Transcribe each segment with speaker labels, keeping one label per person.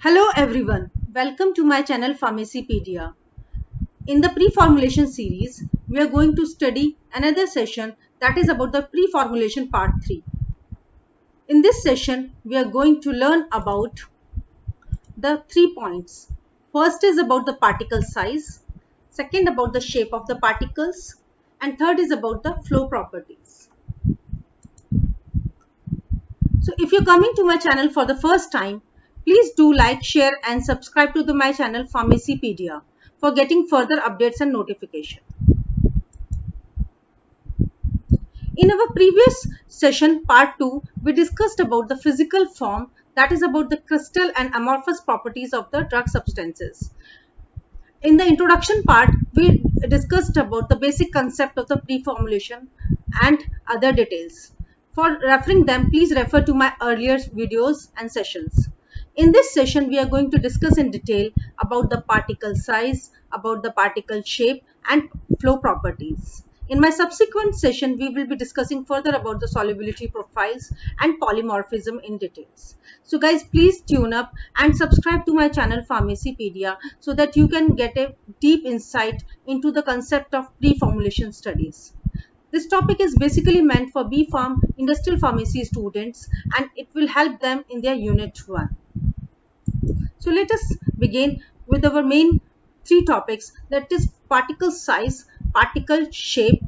Speaker 1: Hello everyone, welcome to my channel Pharmacypedia. In the pre-formulation series, we are going to study another session that is about the pre-formulation part 3. In this session, we are going to learn about the 3 points. First is about the particle size, second about the shape of the particles, and third is about the flow properties. So if you're coming to my channel for the first time, please do like, share and subscribe to my channel Pharmacypedia for getting further updates and notification. In our previous session, part 2, we discussed about the physical form, that is about the crystal and amorphous properties of the drug substances. In the introduction part, we discussed about the basic concept of the pre-formulation and other details. For referring them, please refer to my earlier videos and sessions. In this session, we are going to discuss in detail about the particle size, about the particle shape and flow properties. In my subsequent session, we will be discussing further about the solubility profiles and polymorphism in details. So guys, please tune up and subscribe to my channel Pharmacypedia so that you can get a deep insight into the concept of pre-formulation studies. This topic is basically meant for B.Pharm industrial pharmacy students and it will help them in their unit 1. So let us begin with our main 3 topics, that is particle size, particle shape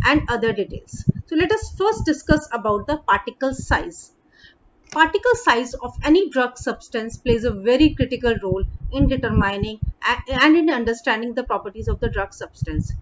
Speaker 1: and other details. So let us first discuss about the particle size. Particle size of any drug substance plays a very critical role in determining and in understanding the properties of the drug substance.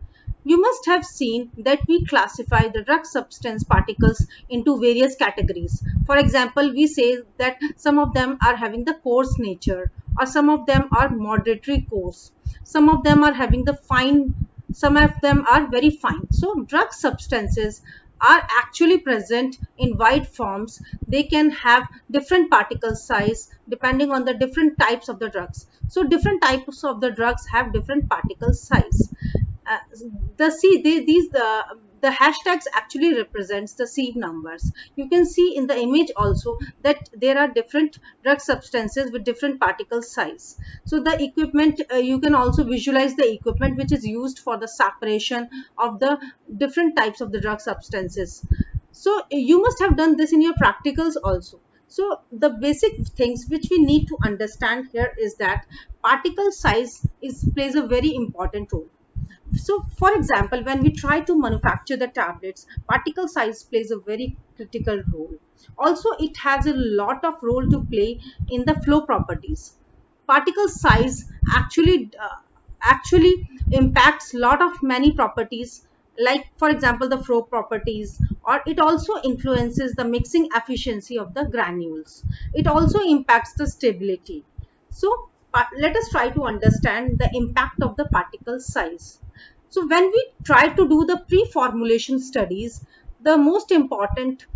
Speaker 1: You must have seen that we classify the drug substance particles into various categories. For example, we say that some of them are having the coarse nature, or some of them are moderately coarse, some of them are having the fine, some of them are very fine. So drug substances are actually present in wide forms. They can have different particle size depending on the different types of the drugs. So different types of the drugs have different particle size. uh, the hashtags actually represents the seed numbers. You can see in the image also that there are different drug substances with different particle size. So the equipment, you can also visualize the equipment which is used for the separation of the different types of the drug substances. So you must have done this in your practicals also. So the basic things which we need to understand here is that particle size plays a very important role. So for example, when we try to manufacture the tablets, particle size plays a very critical role. Also, it has a lot of role to play in the flow properties. Particle size actually impacts lot of many properties, like for example the flow properties, or it also influences the mixing efficiency of the granules. It also impacts the stability. So let us try to understand the impact of the particle size. So when we try to do the pre-formulation studies, the most important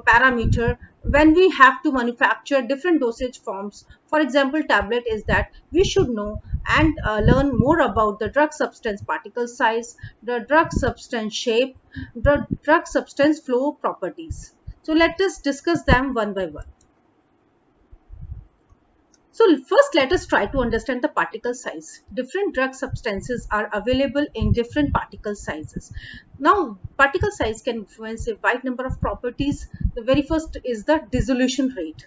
Speaker 1: parameter when we have to manufacture different dosage forms, for example tablet, is that we should know and learn more about the drug substance particle size, the drug substance shape, the drug substance flow properties. So let us discuss them one by one. So first let us try to understand the particle size. Different drug substances are available in different particle sizes. Now particle size can influence a wide number of properties. The very first is the dissolution rate.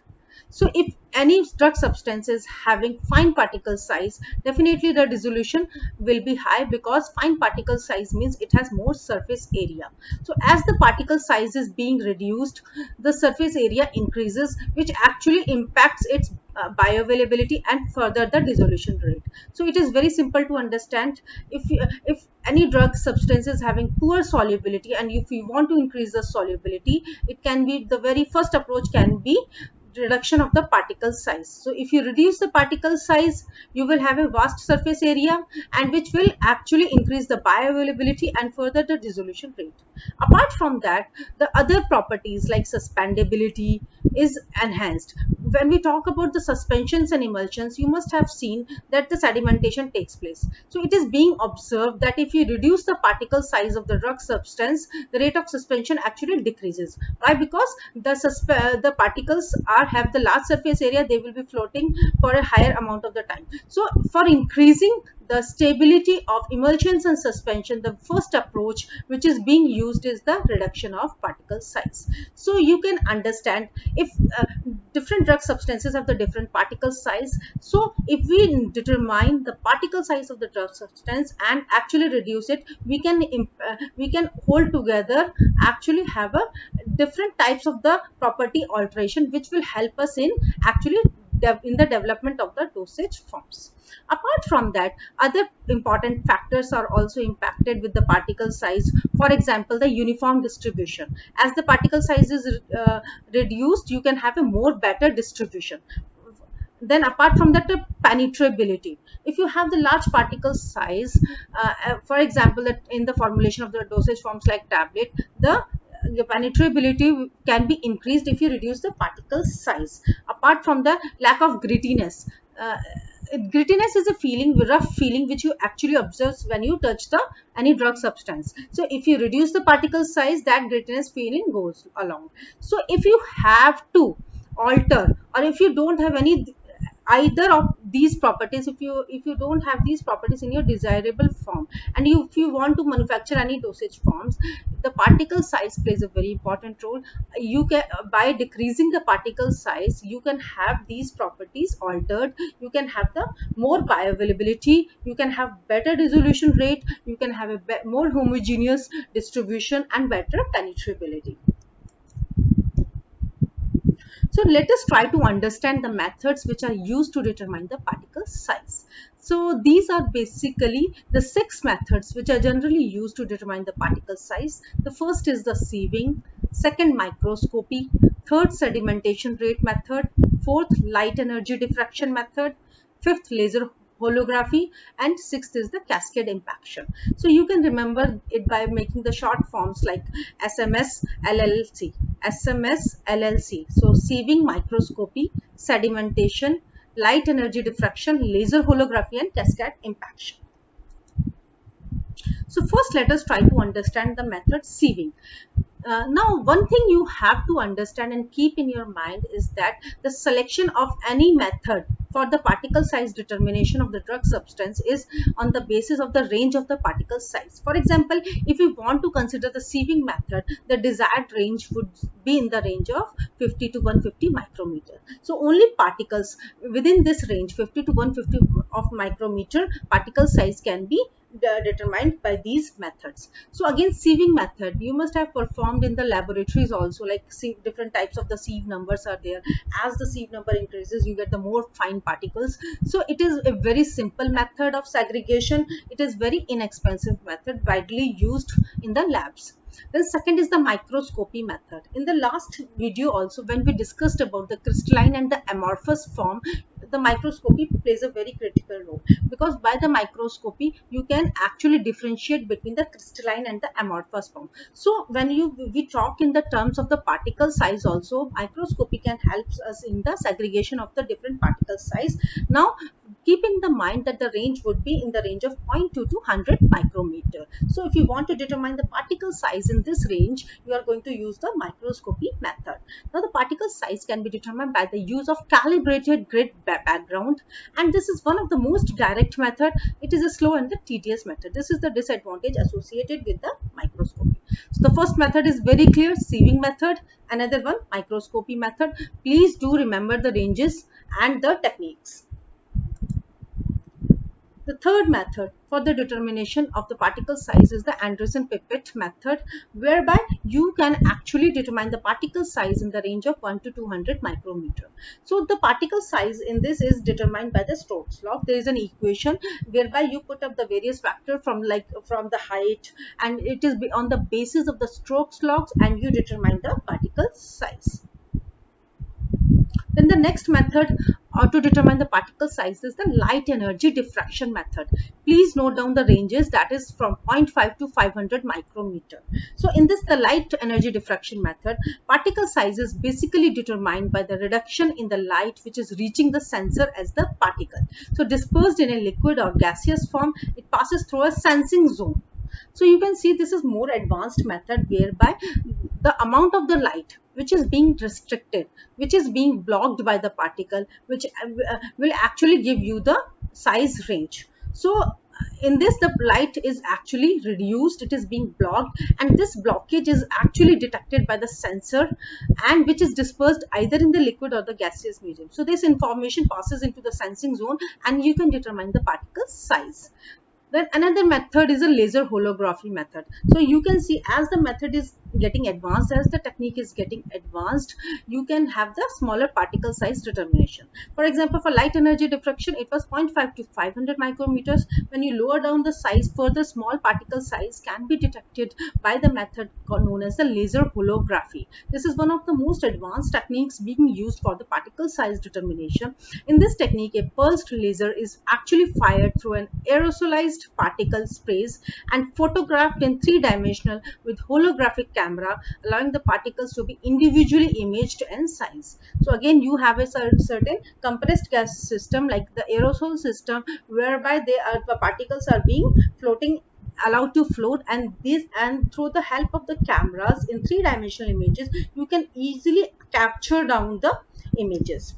Speaker 1: So if any drug substance is having fine particle size, definitely the dissolution will be high, because fine particle size means it has more surface area. So as the particle size is being reduced, the surface area increases, which actually impacts its bioavailability and further the dissolution rate. So it is very simple to understand. If any drug substance is having poor solubility and if you want to increase the solubility, it can be, the very first approach can be reduction of the particle size. So if you reduce the particle size, you will have a vast surface area, and which will actually increase the bioavailability and further the dissolution rate. Apart from that, the other properties like suspendability is enhanced. when we talk about the suspensions and emulsions, you must have seen that the sedimentation takes place. So it is being observed that if you reduce the particle size of the drug substance, the rate of suspension actually decreases. Why? Because the particles have the large surface area, they will be floating for a higher amount of the time. So for increasing the stability of emulsions and suspension, the first approach which is being used is the reduction of particle size. So you can understand, if different drug substances have the different particle size, so if we determine the particle size of the drug substance and actually reduce it, we can hold together, actually have a different types of the property alteration, which will help us in actually in the development of the dosage forms. Apart from that, other important factors are also impacted with the particle size. For example, the uniform distribution. As the particle size is reduced, you can have a more better distribution. Then apart from that, the penetrability. If you have the large particle size, for example, that in the formulation of the dosage forms like tablet, the penetrability can be increased if you reduce the particle size. Apart from the lack of grittiness, uh, grittiness is a feeling, rough feeling, which you actually observe when you touch the any drug substance. So if you reduce the particle size, that grittiness feeling goes along. So if you have to alter, or if you don't have any either of these properties, if you don't have these properties in your desirable form, and if you want to manufacture any dosage forms, the particle size plays a very important role. You can, by decreasing the particle size, you can have these properties altered. You can have the more bioavailability, you can have better dissolution rate, you can have a more homogeneous distribution and better penetrability. So let us try to understand the methods which are used to determine the particle size. So these are basically the 6 methods which are generally used to determine the particle size. The first is the sieving, second microscopy, third sedimentation rate method, fourth light energy diffraction method, fifth laser holography, and sixth is the cascade impaction. So you can remember it by making the short forms like SMS LLC. SMS LLC. So sieving, microscopy, sedimentation, light energy diffraction, laser holography, and cascade impaction. So first let us try to understand the method sieving. Now, one thing you have to understand and keep in your mind is that the selection of any method for the particle size determination of the drug substance is on the basis of the range of the particle size. For example, if we want to consider the sieving method, the desired range would be in the range of 50 to 150 micrometer. So only particles within this range, 50 to 150 of micrometer particle size, can be determined by these methods. So again, sieving method you must have performed in the laboratories also, like different types of the sieve numbers are there. As the sieve number increases, you get the more fine particles. So it is a very simple method of segregation. It is very inexpensive method, widely used in the labs. Then second is the microscopy method. In the last video also, when we discussed about the crystalline and the amorphous form, the microscopy plays a very critical role, because by the microscopy you can actually differentiate between the crystalline and the amorphous form. So when we talk in the terms of the particle size also, microscopy can help us in the segregation of the different particle size. Now keep in the mind that the range would be in the range of 0.2 to 100 micrometer. So if you want to determine the particle size in this range, you are going to use the microscopy method. Now the particle size can be determined by the use of calibrated grid background, and this is one of the most direct method. It is a slow and the tedious method. This is the disadvantage associated with the microscopy. So the first method is very clear, sieving method. Another one, microscopy method. Please do remember the ranges and the techniques. The third method for the determination of the particle size is the Anderson-Pipet method, whereby you can actually determine the particle size in the range of 1 to 200 micrometer. So the particle size in this is determined by the Stokes law. There is an equation whereby you put up the various factor from the height, and it is on the basis of the Stokes laws, and you determine the particle size. Then the next method or to determine the particle size is the light energy diffraction method. Please note down the ranges, that is from zero point 0.5 to 500 micrometer. So in this, the light energy diffraction method, particle size is basically determined by the reduction in the light which is reaching the sensor as the particle. So dispersed in a liquid or gaseous form, it passes through a sensing zone. So you can see this is more advanced method whereby the amount of the light which is being restricted, which is being blocked by the particle, which will actually give you the size range. So in this, the light is actually reduced, it is being blocked, and this blockage is actually detected by the sensor, and which is dispersed either in the liquid or the gaseous medium. So this information passes into the sensing zone and you can determine the particle size. Then another method is a laser holography method. So you can see, as the method is getting advanced, as the technique is getting advanced, you can have the smaller particle size determination. For example, for light energy diffraction, it was zero point 0.5 to 500 micrometers. When you lower down the size further, small particle size can be detected by the method known as the laser holography. This is one of the most advanced techniques being used for the particle size determination. In this technique, a pulsed laser is actually fired through an aerosolized particle sprays and photographed in three-dimensional with holographic camera, allowing the particles to be individually imaged and sized. So again, you have a certain compressed gas system like the aerosol system, whereby the particles are being floating, allowed to float, and through the help of the cameras in three-dimensional images, you can easily capture down the images.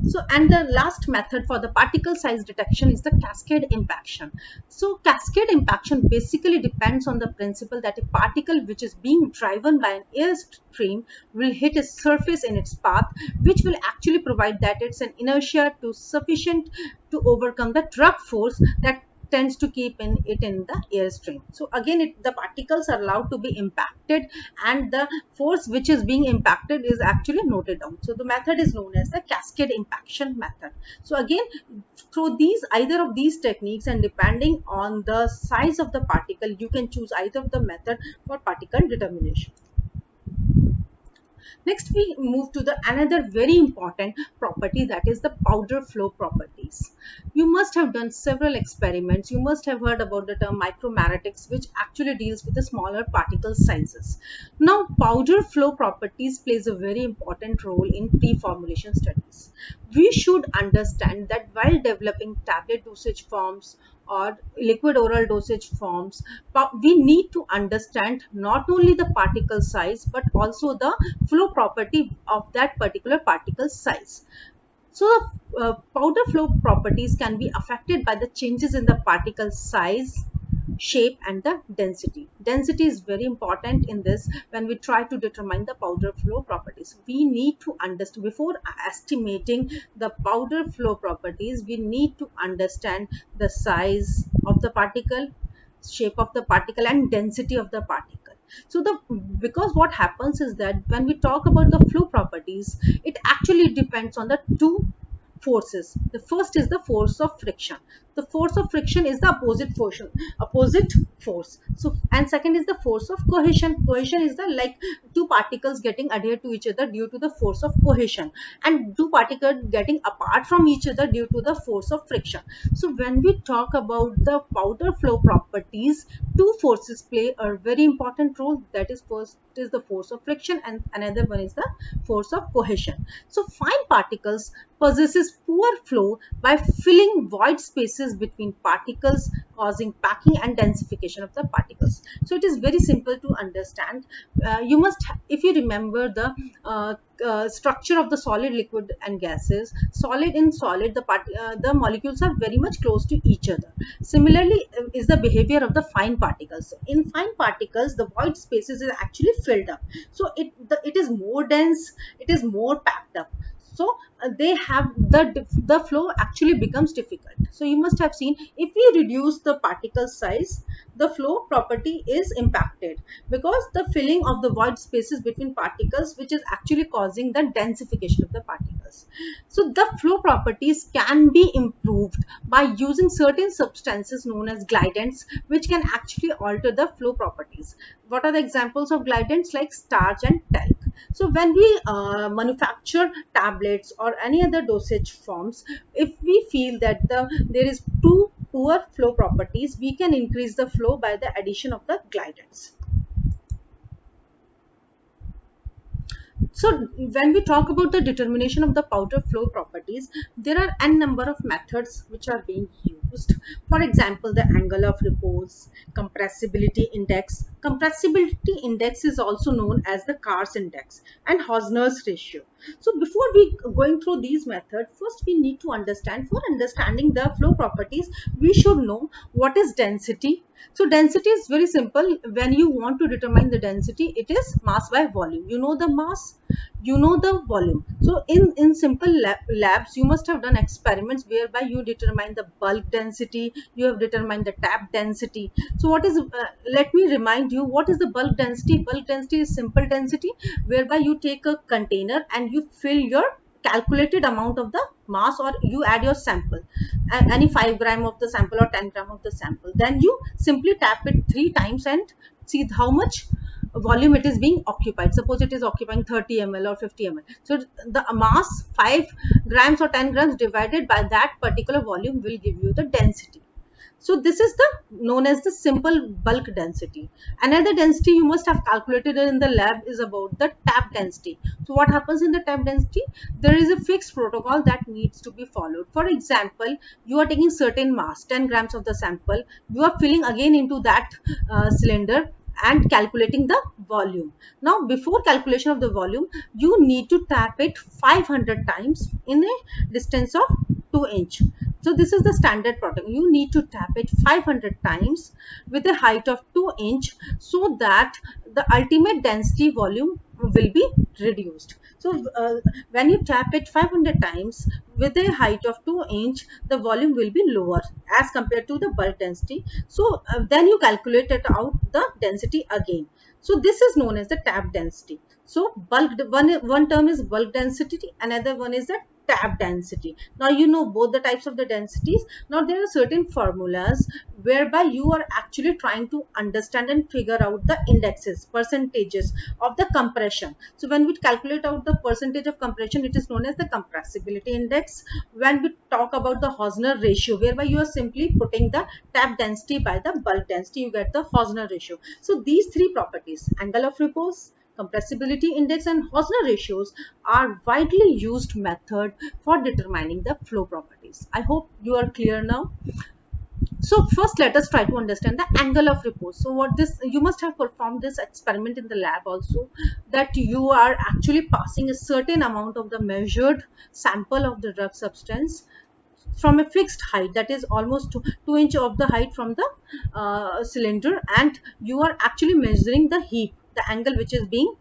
Speaker 1: So, and the last method for the particle size detection is the cascade impaction. So cascade impaction basically depends on the principle that a particle which is being driven by an airstream will hit a surface in its path, which will actually provide that it's an inertia to sufficient to overcome the drag force that tends to keep it in the airstream. So again, the particles are allowed to be impacted, and the force which is being impacted is actually noted down. So the method is known as the cascade impaction method. So again, through these, either of these techniques, and depending on the size of the particle, you can choose either of the method for particle determination. Next, we move to the another very important property, that is the powder flow properties. You must have done several experiments. You must have heard about the term micromagnetics, which actually deals with the smaller particle sizes. Now, powder flow properties plays a very important role in pre-formulation studies. We should understand that while developing tablet dosage forms or liquid oral dosage forms, we need to understand not only the particle size but also the flow property of that particular particle size. So powder flow properties can be affected by the changes in the particle size, shape, and the density. Density is very important in this when we try to determine the powder flow properties. We need to understand, before estimating the powder flow properties, we need to understand the size of the particle, shape of the particle, and density of the particle. So because what happens is that when we talk about the flow properties, it actually depends on the two forces. The first is the force of friction. The force of friction is the opposite force. So, and second is the force of cohesion. Cohesion is the like two particles getting adhered to each other due to the force of cohesion, and two particles getting apart from each other due to the force of friction. So when we talk about the powder flow properties, two forces play a very important role. That is, first is the force of friction, and another one is the force of cohesion. So fine particles possesses poor flow by filling void spaces between particles, causing packing and densification of the particles. So it is very simple to understand. You must, if you remember the structure of the solid, liquid, and gases. Solid, in solid, the molecules are very much close to each other. Similarly, is the behavior of the fine particles. In fine particles, the void spaces is actually filled up. So it is more dense. It is more packed up. So they have the flow actually becomes difficult. So you must have seen, if we reduce the particle size, the flow property is impacted, because the filling of the void spaces between particles, which is actually causing the densification of the particles. So the flow properties can be improved by using certain substances known as glidants, which can actually alter the flow properties. What are the examples of glidants? Like starch and talc. So when we manufacture tablets or any other dosage forms, if we feel that there is too poor flow properties, we can increase the flow by the addition of the glidants. So when we talk about the determination of the powder flow properties, there are n number of methods which are being used. For example, the angle of repose, compressibility index. Compressibility index is also known as the Carr's index, and Hausner's ratio. So before we going through these methods, first we need to understand, for understanding the flow properties, we should know what is density. So density is very simple. When you want to determine the density, it is mass by volume. You know the mass, you know the volume. So in simple labs, you must have done experiments whereby you determine the bulk density, you have determined the tap density. So what is let me remind you, what is the bulk density? Bulk density is simple density, whereby you take a container and you fill your calculated amount of the mass, or you add your sample, any 5 gram of the sample or 10 gram of the sample, then you simply tap it 3 times and see how much volume it is being occupied. Suppose it is occupying 30 ml or 50 ml, so the mass 5 grams or 10 grams divided by that particular volume will give you the density. So this is the known as the simple bulk density. Another density you must have calculated in the lab is about the tap density. So what happens in the tap density? There is a fixed protocol that needs to be followed. For example, you are taking certain mass, 10 grams of the sample, you are filling again into that cylinder and calculating the volume. Now before calculation of the volume, you need to tap it 500 times in a distance of 2 inch. So this is the standard protocol. You need to tap it 500 times with a height of 2 inch, so that the ultimate density volume will be reduced. So when you tap it 500 times with a height of 2 inch, the volume will be lower as compared to the bulk density. So then you calculate it out the density again. So this is known as the tap density. So bulk, one term is bulk density, another one is the tap density. Now you know both the types of the densities. Now there are certain formulas whereby you are actually trying to understand and figure out the indexes, percentages of the compression. So when we calculate out the percentage of compression, it is known as the compressibility index. When we talk about the Hausner ratio, whereby you are simply putting the tap density by the bulk density, you get the Hausner ratio. So these three properties, angle of repose, compressibility index, and Hausner ratios, are widely used method for determining the flow properties. I hope you are clear now. So first let us try to understand the angle of repose. So what this, you must have performed this experiment in the lab also, that you are actually passing a certain amount of the measured sample of the drug substance from a fixed height, that is almost 2 inch of the height from the cylinder, and you are actually measuring the heap, the angle which is being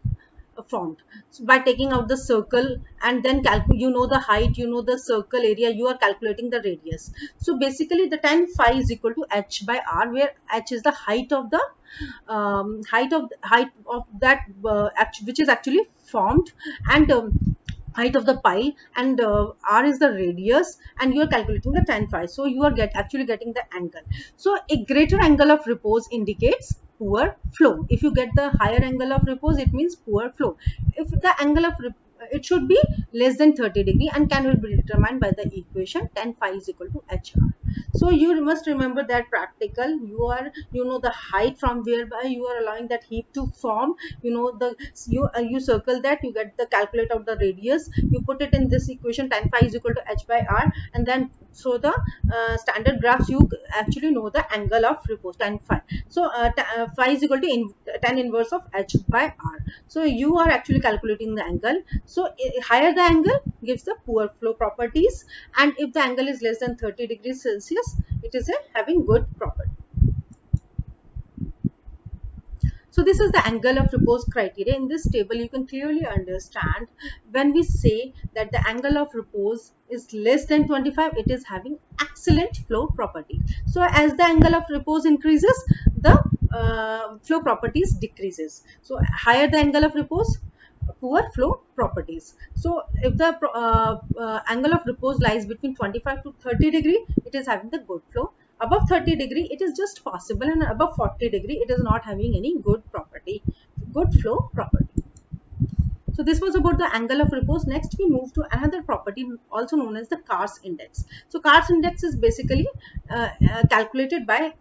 Speaker 1: formed. So by taking out the circle and then you know the height, you know the circle area, you are calculating the radius. So basically the tan phi is equal to h by r, where h is the height of the height of that which is actually formed, and height of the pile, and r is the radius, and you are calculating the tan phi. So you are actually getting the angle. So a greater angle of repose indicates poor flow. If you get the higher angle of repose, it means poor flow. If the angle of it should be less than 30 degree and can be determined by the equation tan phi is equal to hr. So you must remember that practical, you know the height from whereby you are allowing that heap to form, you know the you circle that, you get the calculate out the radius, you put it in this equation, tan phi is equal to h by r, and then so the standard graphs, you actually know the angle of repose, tan phi. So phi is equal to tan inverse of h by r. So you are actually calculating the angle. So higher the angle gives the poor flow properties, and if the angle is less than 30 degrees Celsius, it is having good property. So this is the angle of repose criteria. In this table, you can clearly understand, when we say that the angle of repose is less than 25, it is having excellent flow property. So as the angle of repose increases, the flow properties decreases. So higher the angle of repose, poor flow properties. So if the angle of repose lies between 25 to 30 degree, it is having the good flow. Above 30 degree, it is just possible, and above 40 degree, it is not having any good property, good flow property. So this was about the angle of repose. Next we move to another property also known as the Carr's index. So Carr's index is basically calculated by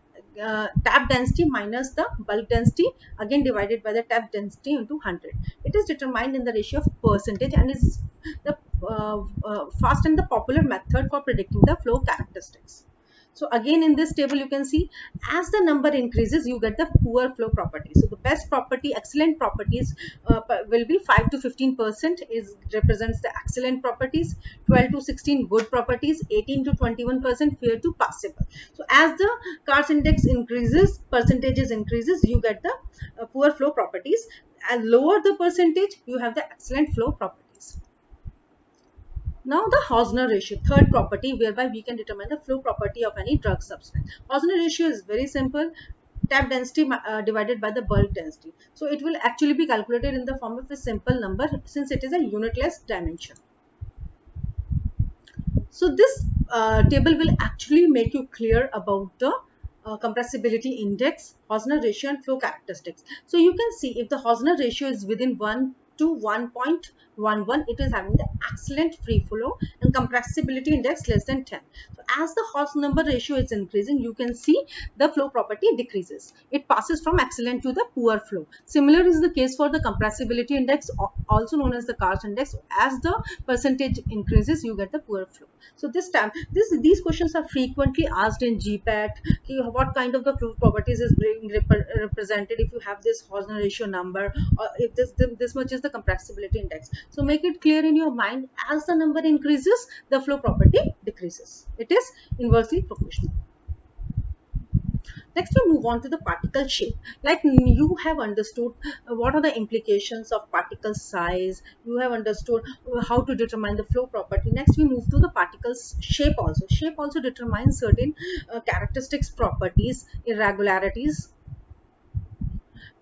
Speaker 1: tap density minus the bulk density, again divided by the tap density into 100. It is determined in the ratio of percentage and is the fast and the popular method for predicting the flow characteristics. So again in this table you can see, as the number increases you get the poor flow property. So the best property, excellent properties will be 5 to 15% is represents the excellent properties, 12 to 16 good properties, 18 to 21% fair to passable. So as the Carr's index increases, percentages increases, you get the poor flow properties, and lower the percentage you have the excellent flow properties. Now the Hausner ratio, third property whereby we can determine the flow property of any drug substance. Hausner ratio is very simple, tap density divided by the bulk density. So it will actually be calculated in the form of a simple number since it is a unitless dimension. So this table will actually make you clear about the compressibility index, Hausner ratio and flow characteristics. So you can see if the Hausner ratio is within 1 to 1.11, it is having the excellent free flow, and compressibility index less than 10. So as the Hausner number ratio is increasing, you can see the flow property decreases. It passes from excellent to the poor flow. Similar is the case for the compressibility index, also known as the Carr's index. As the percentage increases, you get the poor flow. So this time, these questions are frequently asked in GPAT. What kind of the flow properties is being represented if you have this Hausner ratio number, or if this much is the compressibility index. So make it clear in your mind, as the number increases, the flow property decreases. It is inversely proportional. Next, we move on to the particle shape. Like you have understood what are the implications of particle size. You have understood how to determine the flow property. Next, we move to the particle's shape also. Shape also determines certain characteristics, properties, irregularities.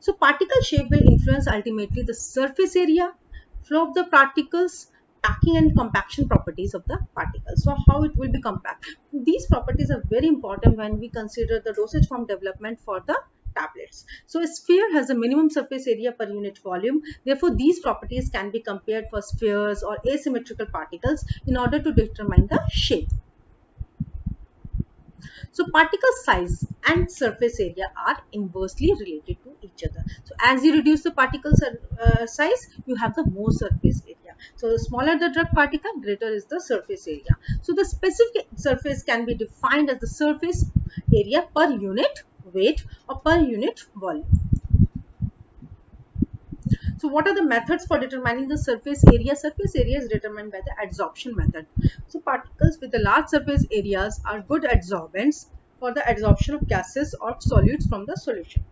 Speaker 1: So particle shape will influence ultimately the surface area, flow of the particles, packing and compaction properties of the particles. So how it will be compact. These properties are very important when we consider the dosage form development for the tablets. So a sphere has a minimum surface area per unit volume. Therefore, these properties can be compared for spheres or asymmetrical particles in order to determine the shape. So particle size and surface area are inversely related to each other. So as you reduce the particle size, you have the more surface area. So the smaller the drug particle, greater is the surface area. So the specific surface can be defined as the surface area per unit weight or per unit volume. So what are the methods for determining the surface area? Surface area is determined by the adsorption method. So particles with the large surface areas are good adsorbents for the adsorption of gases or solutes from the solution.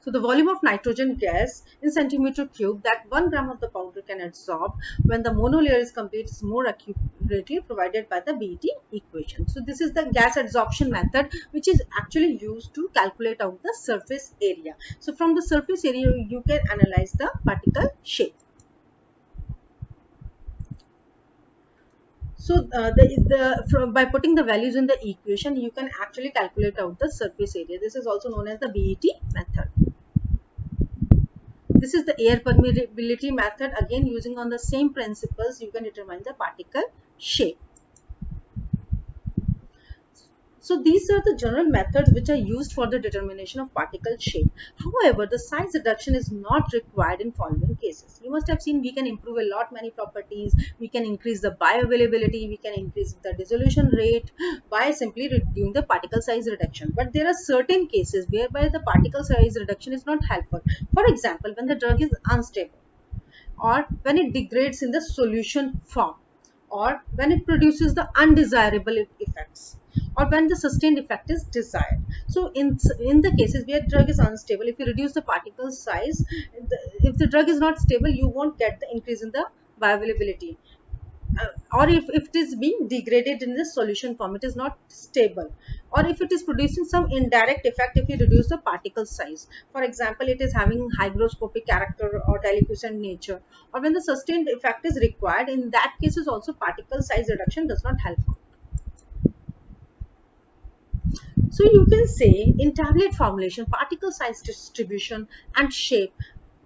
Speaker 1: So the volume of nitrogen gas in centimeter cube that 1 gram of the powder can absorb when the monolayer is complete is more accurately provided by the BET equation. So this is the gas adsorption method, which is actually used to calculate out the surface area. So from the surface area you can analyze the particle shape. So by putting the values in the equation, you can actually calculate out the surface area. This is also known as the BET method. This is the air permeability method. Again, using on the same principles, you can determine the particle shape. So these are the general methods which are used for the determination of particle shape. However, the size reduction is not required in following cases. You must have seen we can improve a lot many properties. We can increase the bioavailability. We can increase the dissolution rate by simply doing the particle size reduction. But there are certain cases whereby the particle size reduction is not helpful. For example, when the drug is unstable, or when it degrades in the solution form, or when it produces the undesirable effects, or when the sustained effect is desired. So in the cases where drug is unstable, if you reduce the particle size, if the drug is not stable, you won't get the increase in the bioavailability. Or if it is being degraded in the solution form, it is not stable, or if it is producing some indirect effect if you reduce the particle size. For example, it is having hygroscopic character or deliquescent nature, or when the sustained effect is required, in that cases also particle size reduction does not help. So you can say in tablet formulation, particle size distribution and shape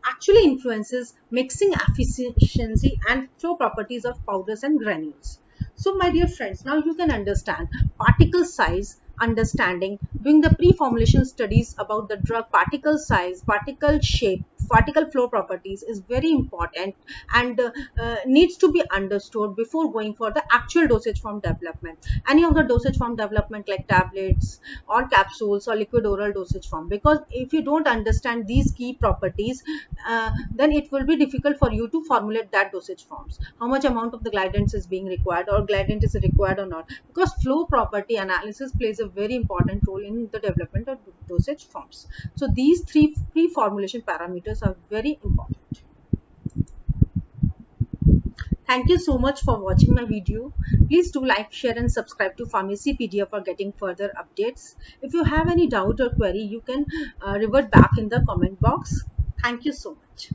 Speaker 1: actually influences mixing efficiency and flow properties of powders and granules. So my dear friends, now you can understand particle size understanding. Doing the pre-formulation studies about the drug particle size, particle shape, particle flow properties is very important, and needs to be understood before going for the actual dosage form development. Any of the dosage form development like tablets or capsules or liquid oral dosage form, because if you don't understand these key properties, then it will be difficult for you to formulate that dosage forms. How much amount of the glidants is being required, or glidant is required or not, because flow property analysis plays a very important role in the development of dosage forms. So these three pre-formulation parameters are very important. Thank you so much for watching my video. Please do like, share and subscribe to Pharmacypedia for getting further updates. If you have any doubt or query, you can revert back in the comment box. Thank you so much.